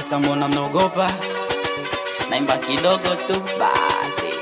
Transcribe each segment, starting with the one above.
Sasa mbona mnaogopa? Naimba kidogo tu basi.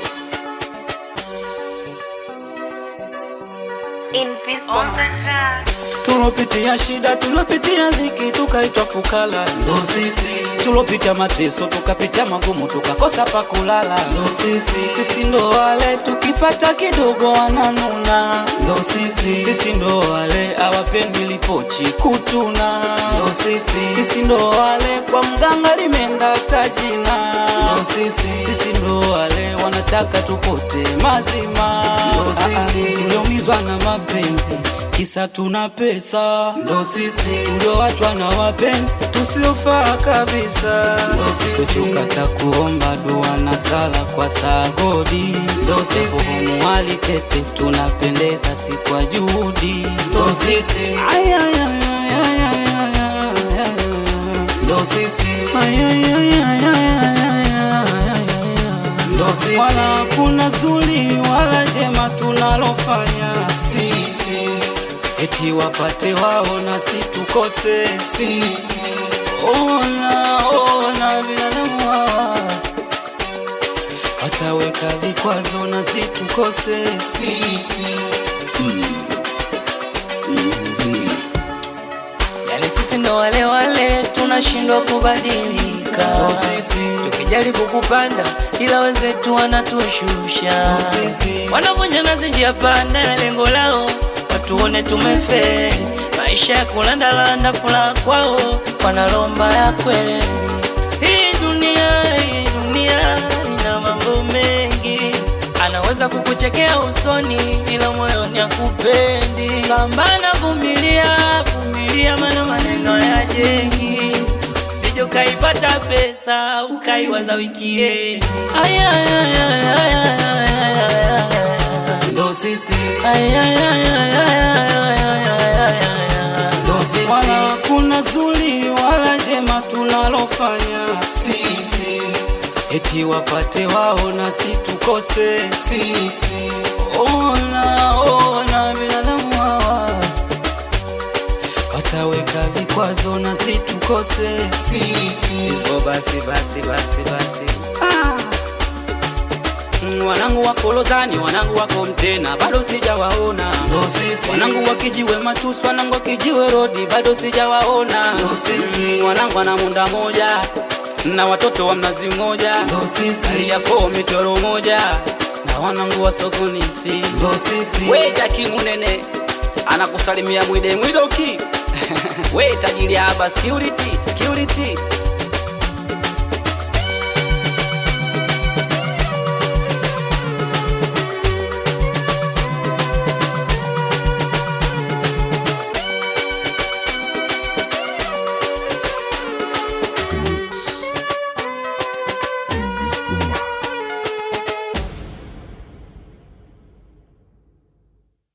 In peace on the track. Tulopitia shida, tulopitia dhiki, tukaitwa fukara, ndo sisi. Tulopitia mateso, tukapitia magumu, tukakosa pa kulala, ndo sisi. Sisi ndo wale tukipata kidogo wananuna, ndo sisi. Sisi ndo wale hawapendi lipochi kutuna, ndo sisi. Sisi ndo wale kwa mganga limeenda tajina, ndo sisi. Sisi ndo wale wanataka tupote mazima, ndo sisi. Tuliumizwa na mapenzi kisa tuna pesa, ndo sisi. Tulioachwa na wapenzi tusiofaa kabisa, ndo sisi. Tukata kuomba dua na sala kwa sagodi, ndo sisi. Muhali tete tunapendeza si kwa juhudi, ndo sisi. Ndo sisi. Ndo sisi. Wala kuna zuri wala jema tunalofanya sisi, eti wapate wao na si tukose sisi. Ona binadamu hawa wataweka vikwazo na si tukose sisi. Yale sisi ndo wale wale tunashindwa kubadilika, ndo sisi. Tukijaribu kupanda ila wenzetu wanatushusha, ndo sisi. Wanavunja nazi njia panda ya lengo lao watuone tumefeli. Maisha ya kulandalanda furaha kwao wanalomba ya kweli. Hii dunia ina mambo mengi, anaweza kukuchekea usoni ila moyoni hakupendi. Pambana, vumilia, maana maneno ya jengi. Usije ukaipata pesa ukaiwaza wikiendi. Ndo sisi. Ndo sisi. Wala kuna zuri wala jema tunalofanya sisi, eti wapate wao na si tukose sisi. Ona binadamu hawa wataweka vikwazo na si tukose sisi. Basi. Wanangu wa Kolozani, wanangu wako Mtena, bado sijawaona, ndo sisi. Wanangu wakijiwe Matusi, wanangu wakijiwe Rodi, bado sijawaona, ndo sisi. Wanangu wana munda moja na watoto wa mnazi mmoja, ndo sisi. Yako mitoro moja na wanangu wa sokoni si, ndo sisi. We Jaki Munene anakusalimia Mwide Mwidoki. We tajiri haba security